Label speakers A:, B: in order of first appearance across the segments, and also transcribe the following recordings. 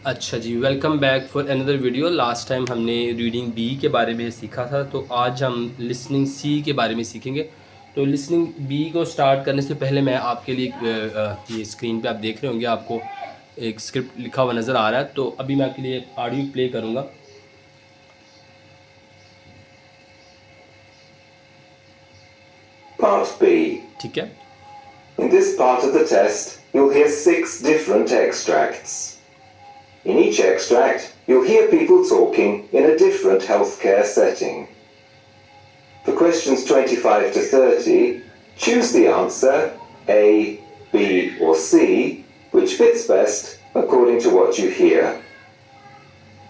A: अच्छा जी, welcome back for another video. Last time हमने रीडिंग बी के बारे में सीखा था, तो आज हम लिसनिंग सी के बारे में सीखेंगे। तो लिसनिंग बी को स्टार्ट करने से पहले मैं आपके लिए ये स्क्रीन पे आप देख रहे होंगे, आपको एक स्क्रिप्ट लिखा हुआ नज़र आ रहा है। तो अभी मैं आपके लिए ऑडियो प्ले करूँगा।
B: Part B.
A: ठीक है।
B: In this part of the test, you'll hear 6 different extracts. In each extract, you'll hear people talking in a different healthcare setting. For questions 25 to 30, choose the answer A, B, or C, which fits best according to what you hear.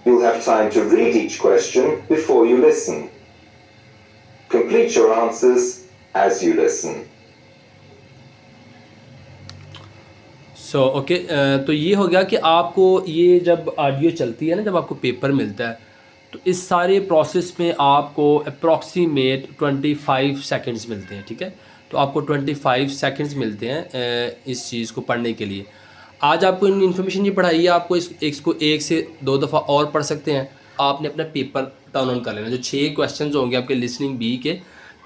B: You'll have time to read each question before you listen. Complete your answers as you listen.
A: Okay, तो ये हो गया कि आपको ये जब audio चलती है ना, जब आपको पेपर मिलता है, तो इस सारे प्रोसेस में आपको अप्रॉक्सीमेट 25 सेकंड्स मिलते हैं। ठीक है, तो आपको 25 सेकंड्स मिलते हैं इस चीज़ को पढ़ने के लिए। आज आपको इन्फॉर्मेशन ये पढ़ाई है, आपको इसको 1 से 2 दफ़ा और पढ़ सकते हैं। आपने अपना पेपर टर्न ऑन कर लेना। जो 6 क्वेश्चन होंगे आपके लिसनिंग बी के,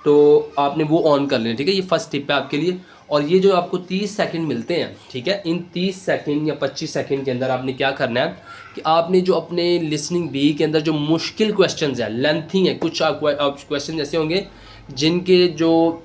A: तो आपने वो ऑन कर लेना। ठीक है, ये फर्स्ट टिप है आपके लिए। और ये जो आपको 30 सेकंड मिलते हैं, ठीक है, इन 30 सेकंड या 25 सेकंड के अंदर आपने क्या करना है कि आपने जो अपने लिसनिंग बी के अंदर जो मुश्किल क्वेश्चंस हैं, लेंथी हैं, कुछ क्वेश्चन ऐसे होंगे जिनके जो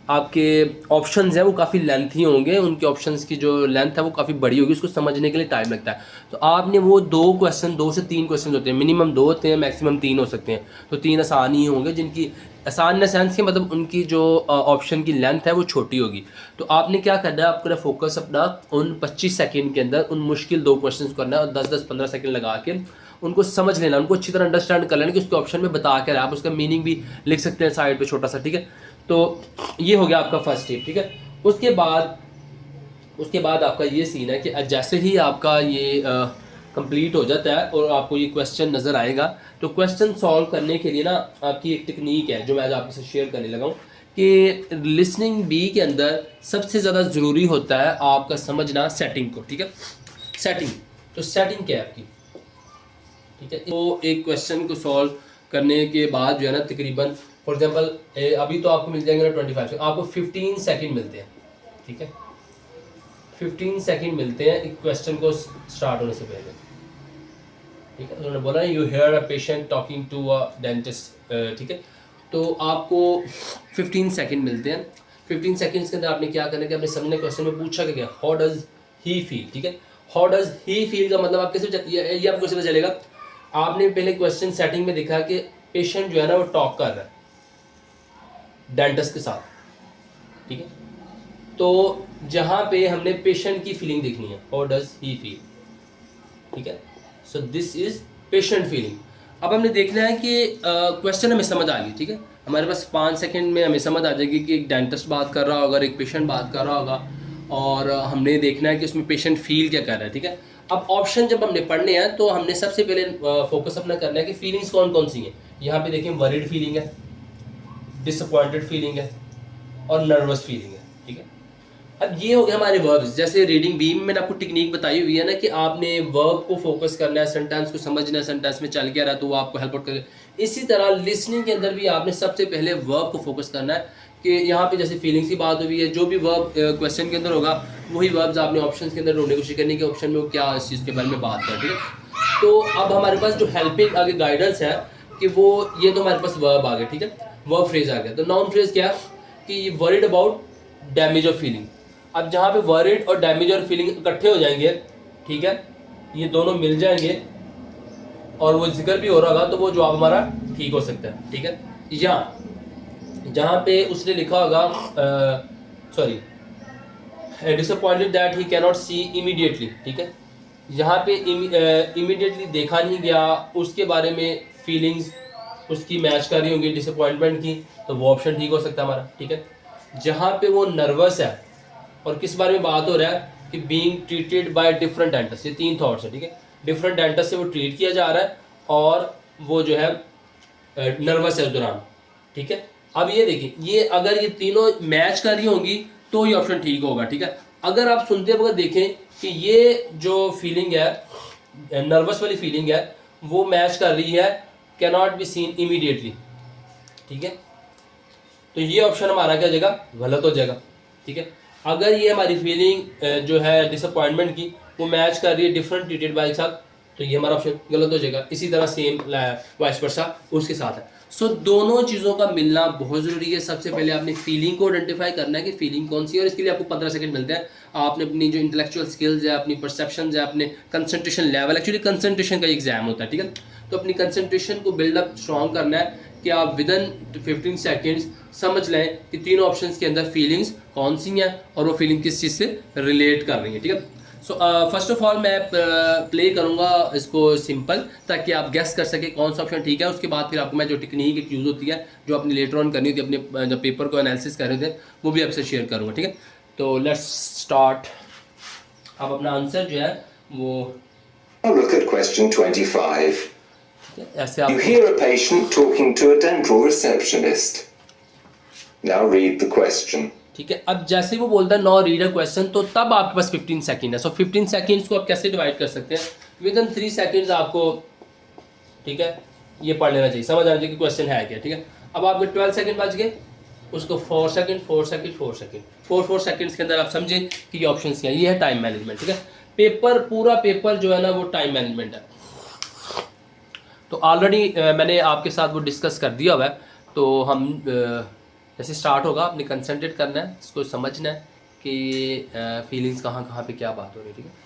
A: आपके ऑप्शंस हैं वो काफ़ी लेंथी होंगे, उनके ऑप्शंस की जो लेंथ है वो काफ़ी बड़ी होगी, उसको समझने के लिए टाइम लगता है। तो आपने वो 2 से 3 क्वेश्चन होते हैं, मिनिमम 2 होते हैं, मैक्सिमम 3 हो सकते हैं। तो 3 आसान ही होंगे, जिनकी आसान इन सेंस के मतलब उनकी जो ऑप्शन की लेंथ है वो छोटी होगी। तो आपने क्या करना है, आपका फोकस अपना उन 25 सेकंड के अंदर उन मुश्किल 2 क्वेश्चन करना है, और 10-10 15 सेकंड लगा के उनको समझ लेना, उनको अच्छी तरह अंडरस्टैंड कर लेना कि उसके ऑप्शन में बता के आप उसका मीनिंग भी लिख सकते हैं साइड पे छोटा सा। ठीक है, तो ये हो गया आपका फर्स्ट टिप। ठीक है, उसके बाद आपका ये सीन है कि जैसे ही आपका ये कंप्लीट हो जाता है और आपको ये क्वेश्चन नज़र आएगा, तो क्वेश्चन सॉल्व करने के लिए ना आपकी एक टेक्निक है जो मैं आज आपके साथ शेयर करने लगा हूँ कि लिसनिंग बी के अंदर सबसे ज़्यादा ज़रूरी होता है आपका समझना सेटिंग को। ठीक है, सेटिंग, तो सेटिंग क्या है आपकी। ठीक है, तो एक क्वेश्चन को सॉल्व करने के बाद जो है ना, तकरीबन फॉर एग्जांपल अभी तो आपको मिल जाएंगे ना 25 सेकंड, आपको 15 सेकंड मिलते हैं। ठीक है, 15 सेकंड मिलते हैं एक क्वेश्चन को स्टार्ट होने से पहले। ठीक है, उन्होंने बोला you hear a patient talking to a dentist. ठीक है, तो आपको 15 सेकंड मिलते हैं। 15 सेकंड्स के अंदर आपने क्या करना है कि आपने समझने क्वेश्चन में पूछा कि हाउ डज ही फील। ठीक है, हाउ डज ही फील का मतलब आप कैसे, ये आपको कैसे पता चलेगा। आपने पहले क्वेश्चन सेटिंग में देखा कि पेशेंट जो है ना वो टॉक कर रहा है डेंटिस्ट के साथ। ठीक है, तो जहाँ पे हमने पेशेंट की फीलिंग देखनी है, हाउ डज ही फील। ठीक है, so this is patient feeling. अब हमने देखना है कि क्वेश्चन हमें समझ आ गई। ठीक है, हमारे पास 5 सेकंड में हमें समझ आ जाएगी कि एक डेंटिस्ट बात कर रहा होगा, एक पेशेंट बात कर रहा होगा, और हमने देखना है कि उसमें पेशेंट फील क्या कर रहा है। ठीक है, अब ऑप्शन जब हमने पढ़ने हैं तो हमने सबसे पहले फोकस अपना करना है कि फीलिंग्स कौन कौन सी हैं। यहाँ पे देखें, वरीड फीलिंग है, डिसअपॉइंटेड फीलिंग है, और नर्वस फीलिंग है। ठीक है, अब ये हो गया हमारे वर्ब्स। जैसे रीडिंग बी में मैंने आपको टेक्निक बताई हुई है ना कि आपने वर्ब को फोकस करना है, सेंटेंस को समझना है, सेंटेंस में चल क्या रहा है तो वो आपको हेल्प आउट करेगा। इसी तरह लिसनिंग के अंदर भी आपने सबसे पहले वर्ब को फोकस करना है कि यहाँ पे जैसे फीलिंग्स की बात हुई है, जो भी वर्ब क्वेश्चन के अंदर होगा वही वर्ब्स आपने ऑप्शन के अंदर ढूंढने की कोशिश करनी कि ऑप्शन में वो क्या इस चीज़ के बारे में बात कर। ठीक है, तो अब हमारे पास जो हेल्पिंग आगे गाइडेंस है कि वो ये तो हमारे पास वर्ब आ गया। ठीक है, वर्ब फ्रेज आ गया। तो नाउन फ्रेज क्या है कि worried about damage of feeling. अब जहाँ पे वरीड और डैमेज और फीलिंग इकट्ठे हो जाएंगे, ठीक है, ये दोनों मिल जाएंगे और वो जिक्र भी हो रहा होगा, तो वो जवाब हमारा ठीक हो सकता है। ठीक है, या जहाँ पे उसने लिखा होगा sorry disappointed that he cannot see immediately. ठीक है, यहाँ पे इमीडिएटली देखा नहीं गया, उसके बारे में फीलिंग्स उसकी मैच कर रही होंगी डिसअपॉइंटमेंट की, तो वो ऑप्शन ठीक हो सकता है हमारा। ठीक है, जहाँ पे वो नर्वस है और किस बारे में बात हो रहा है कि being treated by different dentist, ये 3 थॉट्स है। ठीक है, डिफरेंट डेंटिस्ट से वो ट्रीट किया जा रहा है और वो जो है नर्वस है उस दौरान। ठीक है, अब ये देखिए, ये अगर ये तीनों मैच कर रही होंगी तो ये ऑप्शन ठीक होगा। ठीक है, अगर आप सुनते वक्त देखें कि ये जो फीलिंग है नर्वस वाली फीलिंग है वो मैच कर रही है can not be seen immediately, ठीक है। तो ये ऑप्शन हमारा क्या हो जाएगा, गलत हो जाएगा, ठीक है। अगर ये हमारी फीलिंग जो है डिसअपॉइंटमेंट की वो मैच कर रही है डिफरेंट ट्रीटेड बाय के साथ, तो ये हमारा ऑप्शन गलत हो जाएगा। इसी तरह सेम वाइस वर्सा उसके साथ है। सो दोनों चीज़ों का मिलना बहुत ज़रूरी है। सबसे पहले आपने फीलिंग को आइडेंटिफाई करना है कि फीलिंग कौन सी है, और इसके लिए आपको 15 सेकंड मिलते हैं। आपने अपनी जो इंटेलेक्चुअल स्किल्स है, अपनी परसेप्शन है, अपने कंसंट्रेशन लेवल, एक्चुअली कंसंट्रेशन का एग्जाम होता है, ठीक है। तो अपनी कंसंट्रेशन को बिल्डअप स्ट्रॉन्ग करना है कि आप विद इन 15 सेकेंड्स समझ लें कि तीनों ऑप्शंस के अंदर फीलिंग्स कौन सी हैं और वो फीलिंग किस चीज़ से रिलेट कर रही है, ठीक है। सो फर्स्ट ऑफ ऑल मैं प्ले करूँगा इसको सिंपल, ताकि आप गेस कर सके कौन सा ऑप्शन ठीक है। उसके बाद फिर आपको मैं जो टेक्निक एक यूज़ होती है जो अपनी लेटर ऑन करनी होती है, अपने जब पेपर को एनालिसिस कर रहे थे, वो भी आपसे शेयर करूँगा, ठीक है। तो लेट्स स्टार्ट। आप अपना आंसर जो है वो
B: Now look at question 25.
A: ऐसे आप
B: You hear a patient talking to a dental receptionist. Now read the question.
A: ठीक है। अब जैसे वो बोलता है नो रीड अ क्वेश्चन, तो तब आपके पास 15 सेकंड है। सो 15 सेकंड्स को आप कैसे डिवाइड कर सकते हैं, विद इन 3 सेकंड्स आपको, ठीक है, ये पढ़ लेना चाहिए, समझ आना चाहिए कि क्वेश्चन है क्या, ठीक है। अब आपके 12 सेकंड बच गए, उसको 4 सेकंड 4 सेकंड 4 सेकंड 4 सेकंड्स के अंदर आप समझें कि ये ऑप्शन क्या है। ये है टाइम मैनेजमेंट, ठीक है। पेपर, पूरा पेपर जो है ना वो टाइम मैनेजमेंट है। तो ऑलरेडी मैंने आपके साथ वो डिस्कस कर दिया हुआ है। तो हम जैसे स्टार्ट होगा, आपने कंसंट्रेट करना है, इसको समझना है कि फीलिंग्स कहाँ कहाँ पे क्या बात हो रही है, ठीक है।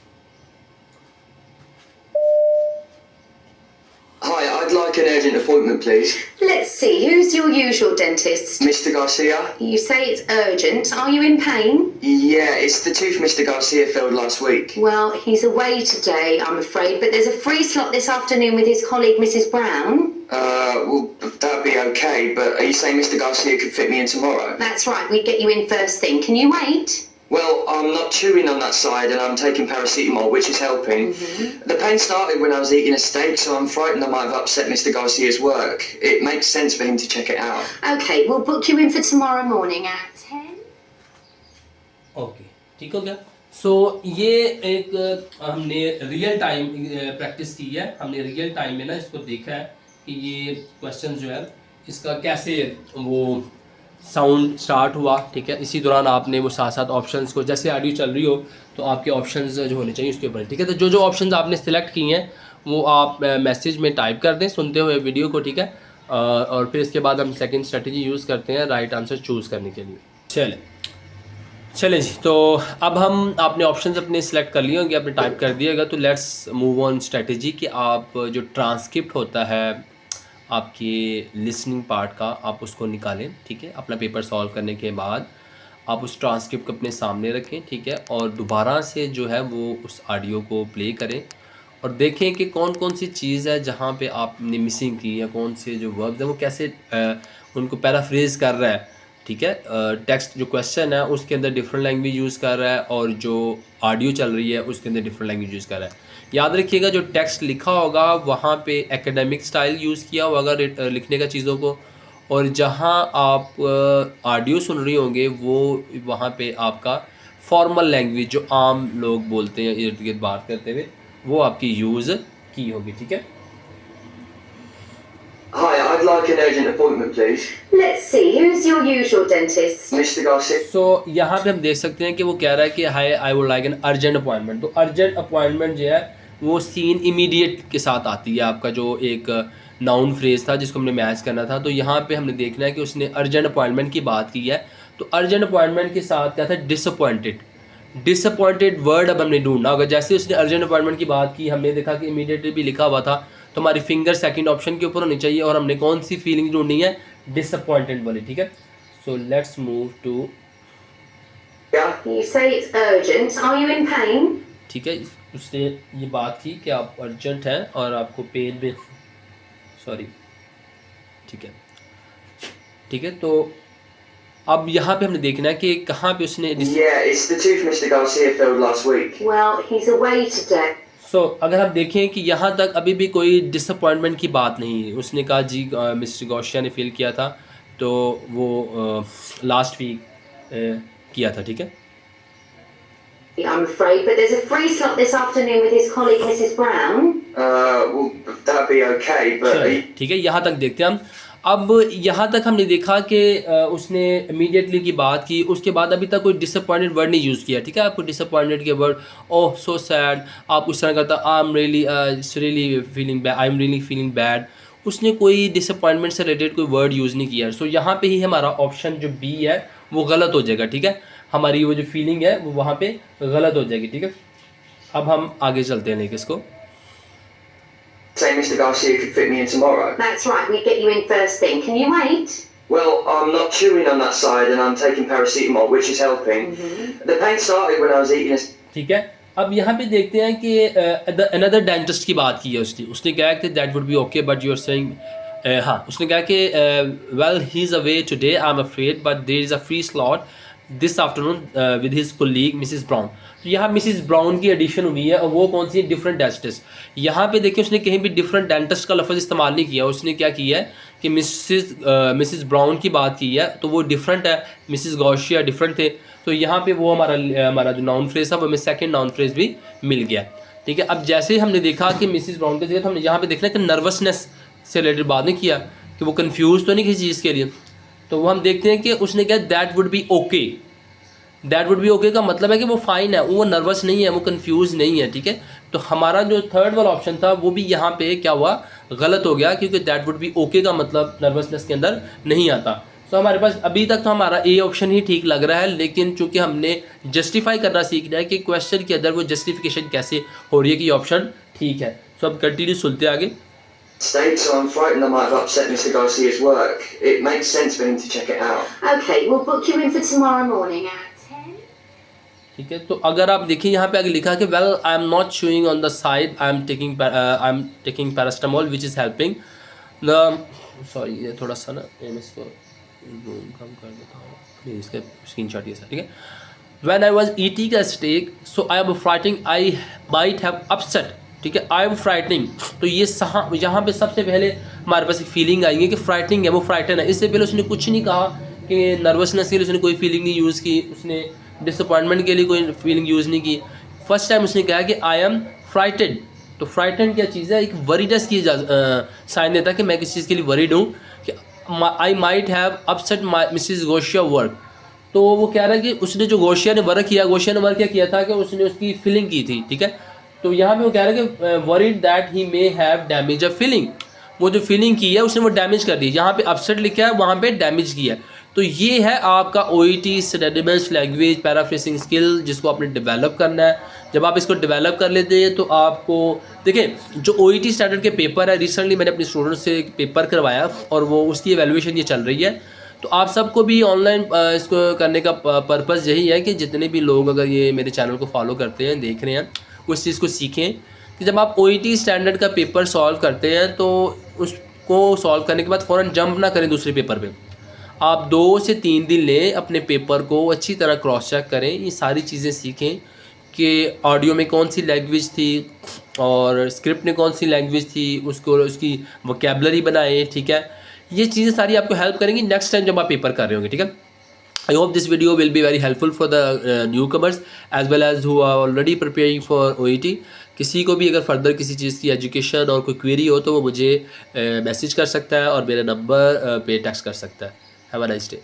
C: Hi, I'd like an urgent appointment, please.
D: Let's see, who's your usual dentist?
C: Mr. Garcia?
D: You say it's urgent. Are you in pain?
C: Yeah, it's the tooth Mr. Garcia filled last week.
D: Well, he's away today, I'm afraid, but there's a free slot this afternoon with his colleague, Mrs. Brown.
C: Well, that'd be okay, but are you saying Mr. Garcia could fit me in tomorrow?
D: That's right, we'd get you in first thing. Can you wait?
C: Well, I'm not chewing on that side and I'm taking paracetamol, which is helping. The pain started when I was eating a steak, so I'm frightened I might have upset Mr. Garcia's work. It makes sense for him to check it out.
D: Okay, we'll book you in for tomorrow morning at 10.
A: Okay, ठीक हो गया। सो ये एक हमने real time practice की है। हमने real time में ना इसको देखा है कि ये क्वेश्चन जो है इसका कैसे वो साउंड स्टार्ट हुआ, ठीक है। इसी दौरान आपने वो साथ साथ ऑप्शंस को, जैसे ऑडियो चल रही हो तो आपके ऑप्शंस जो होने चाहिए उसके ऊपर, ठीक है। तो जो जो ऑप्शंस आपने सिलेक्ट किए हैं वो आप मैसेज में टाइप कर दें सुनते हुए वीडियो को, ठीक है। और फिर इसके बाद हम सेकंड स्ट्रेटजी यूज़ करते हैं राइट आंसर चूज़ करने के लिए। चले जी, तो अब हम आपने ऑप्शंस अपने सिलेक्ट कर लिए होंगे, आपने टाइप कर दिएगा। तो लेट्स मूव ऑन स्ट्रेटजी कि आप जो ट्रांसक्रिप्ट होता है आपके लिसनिंग पार्ट का, आप उसको निकालें, ठीक है। अपना पेपर सॉल्व करने के बाद आप उस ट्रांसक्रिप्ट को अपने सामने रखें, ठीक है। और दोबारा से जो है वो उस ऑडियो को प्ले करें और देखें कि कौन कौन सी चीज़ है जहाँ पे आपने मिसिंग की, या कौन से जो वर्ब्स हैं वो कैसे उनको पैराफ्रेज कर रहा है, ठीक है। टेक्स्ट जो क्वेश्चन है उसके अंदर डिफरेंट लैंग्वेज यूज़ कर रहा है और जो ऑडियो चल रही है उसके अंदर डिफरेंट लैंग्वेज यूज़ कर रहा है। याद रखिएगा जो टेक्स्ट लिखा होगा वहाँ पे एकेडमिक स्टाइल यूज़ किया होगा लिखने का चीज़ों को, और जहाँ आप ऑडियो सुन रही होंगे वो वहाँ पे आपका फॉर्मल लैंग्वेज जो आम लोग बोलते हैं इर्द गिर्द बात करते हुए वो आपकी यूज़ की होगी, ठीक है।
C: Hi, I'd like an urgent appointment, please.
D: Let's see, who's your usual dentist?
C: Mr. Garcia?
A: सो यहाँ पे हम देख सकते हैं कि वो कह रहा है कि high I would like an urgent appointment. तो अर्जेंट अपॉइंटमेंट जो है वो सीन इमीडिएट के साथ आती है, आपका जो एक नाउन फ्रेज था जिसको हमने मैच करना था। तो यहाँ पे हमने देखना है कि उसने अर्जेंट अपॉइंटमेंट की बात की है। तो अर्जेंट अपॉइंटमेंट के साथ क्या था, डिसअपॉइंटेड वर्ड अब हमने ढूंढना होगा। जैसे उसने अर्जेंट अपॉइंटमेंट की बात की, हमने देखा कि इमीडिएटली भी लिखा हुआ था, तो हमारी फिंगर सेकंड ऑप्शन के ऊपर होनी चाहिए और हमने कौन सी फीलिंग ढूंढनी है, डिसअपॉइंटेड वाली, ठीक है। So let's move to,
C: Yeah?
D: You say it's urgent. Are you in pain?
A: ठीक है। उसने ये बात की कि आप अर्जेंट हैं और आपको पेन में, सॉरी, ठीक है, ठीक है। तो अब यहाँ पे हमने देखना है कि कहाँ पे उसने
C: Yeah, it's the tooth Mr. Garcia filled last week.
D: Well, he's away today.
A: अगर हम देखें कि यहाँ तक अभी भी कोई डिसअपॉइंटमेंट की बात नहीं है। उसने कहा जी मिस्टर गौशिया ने फील किया था, तो वो लास्ट वीक किया था, ठीक है।
D: I'm afraid, but there's a free slot this afternoon with his colleague Mrs. Brown.
C: Well, that'd be okay, but
A: चलो, ठीक है, यहाँ तक देखते हैं हम। अब यहाँ तक हमने देखा कि उसने इमीडिएटली की बात की, उसके बाद अभी तक कोई डिसअपॉइंटेड वर्ड नहीं यूज़ किया, ठीक है। आपको डिसअपॉइंटेड के वर्ड ओह सो सैड, आप उस तरह करता I am really feeling bad, I am really feeling bad, उसने कोई डिसअपॉइंटमेंट से रिलेटेड कोई वर्ड यूज़ नहीं किया। सो यहाँ पे ही हमारा ऑप्शन जो बी है वो गलत हो जाएगा, ठीक है। हमारी वो जो फीलिंग है वो वहाँ पे गलत हो जाएगी, ठीक है। अब हम आगे चलते हैं लेके इसको।
C: say Mr. Garcia could fit me in tomorrow.
D: That's right, we get you in first thing. Can you wait?
C: Well, I'm not chewing on that side and I'm taking paracetamol, which is helping. The pain started when I was eating a...
A: ठीक है, अब यहाँ पे देखते हैं कि another dentist की बात की है उसने कहा कि that would be okay but you are saying, हाँ उसने कहा कि well he is away today I am afraid but there is a free slot this afternoon with his colleague Mrs Brown. तो यहाँ मिसिस ब्राउन की addition हुई है और वो कौन सी है, डिफरेंट डेंटिस्ट। यहाँ पे देखिए उसने कहीं भी डिफरेंट डेंटिस्ट का लफ्ज़ इस्तेमाल नहीं किया, उसने क्या किया है कि मिसिस ब्राउन की बात की है, तो वो डिफरेंट है, मिसिस गौशिया डिफरेंट थे। तो यहाँ पे वो हमारा जो नाउन फ्रेज था वो हमें सेकंड नाउन फ्रेज भी मिल गया, ठीक है। अब जैसे ही हमने देखा कि मिसिस ब्राउन के जगह, तो हमने यहाँ पे देखना कि नर्वसनेस से रिलेटेड बात नहीं किया कि वो कंफ्यूज तो नहीं किसी चीज़ के लिए। तो वो हम देखते हैं कि उसने कहा that would be okay. That would be okay का मतलब है कि वो फाइन है, वो नर्वस नहीं है, वो कंफ्यूज नहीं है, ठीक है। तो हमारा जो थर्ड वाला ऑप्शन था वो भी यहाँ पे क्या हुआ, गलत हो गया, क्योंकि दैट वुड बी ओके का मतलब नर्वसनेस के अंदर नहीं आता। तो हमारे पास अभी तक तो हमारा ए ऑप्शन ही ठीक लग रहा है, लेकिन चूंकि हमने जस्टिफाई करना सीखना है कि क्वेश्चन के अंदर वो जस्टिफिकेशन कैसे हो रही है कि ये ऑप्शन ठीक है। सो अब कंटिन्यू सुनते आगे।
C: state, so I'm frightened I might have upset Mr. Garcia's work. It makes sense for him to check it out.
D: Okay, we'll book you in for tomorrow morning at 10.
A: ठीक है, तो अगर आप देखिए यहाँ पे आगे लिखा है कि well I am not shooing on the side, I am taking paracetamol which is helping the, sorry ये थोड़ा सा ना इसको कम कर देता हूँ, प्लीज़ इसका स्क्रीनशॉट ये सा, ठीक है। When I was eating a steak so I am frightening I might have upset, ठीक है। आई एम फ्राइटनिंग, तो ये यहाँ पे सबसे पहले हमारे पास एक फीलिंग आएंगे कि फ्राइटनिंग है, वो फ्राइटन है। इससे पहले उसने कुछ नहीं कहा कि नर्वसनेस के लिए उसने कोई फीलिंग नहीं यूज़ की, उसने डिसअपॉइंटमेंट के लिए कोई फीलिंग यूज़ नहीं की। फर्स्ट टाइम उसने कहा कि आई एम फ्राइटेड। तो फ्राइटन क्या चीज़ है, एक वरीनेस की साइन देता है कि मैं किसी चीज़ के लिए वरीड हूँ, कि I might have upset Mrs Gosia work. तो वो कह रहा है कि उसने जो गोशिया ने वर्क किया, गोशिया ने वर्क क्या किया था कि उसने उसकी फीलिंग की थी, ठीक है। तो यहाँ पे वो कह रहा है कि worried that he may have damage a feeling, वो जो फीलिंग की है उसने वो डैमेज कर दी। यहाँ पे अपसेट लिखा है, वहाँ पे डैमेज किया है। तो ये है आपका OET synonyms language paraphrasing skill, जिसको आपने डेवलप करना है। जब आप इसको डेवलप कर लेते हैं तो आपको देखिए, जो OET स्टैंडर्ड के पेपर है, रिसेंटली मैंने अपने स्टूडेंट्स से एक पेपर करवाया और वो उसकी एवेल्यूएशन ये चल रही है। तो आप सबको भी ऑनलाइन इसको करने का पर्पज़ यही है कि जितने भी लोग अगर ये मेरे चैनल को फॉलो करते हैं, देख रहे हैं, उस चीज़ को सीखें कि जब आप OET स्टैंडर्ड का पेपर सॉल्व करते हैं तो उसको सॉल्व करने के बाद फ़ौरन जंप ना करें दूसरे पेपर पे। आप 2 से 3 दिन लें, अपने पेपर को अच्छी तरह क्रॉस चेक करें, ये सारी चीज़ें सीखें कि ऑडियो में कौन सी लैंग्वेज थी और स्क्रिप्ट में कौन सी लैंग्वेज थी, उसको उसकी वोकैबुलरी बनाएं, ठीक है। ये चीज़ें सारी आपको हेल्प करेंगी नेक्स्ट टाइम जब आप पेपर कर रहे होंगे, ठीक है। I hope this video will be very helpful for the newcomers as well as who are already preparing for OET. किसी को भी अगर फर्दर किसी चीज़ की एजुकेशन और कोई क्वेरी हो तो वो मुझे मैसेज कर सकता है और मेरे नंबर पे टेक्स्ट कर सकता है। Have a nice day.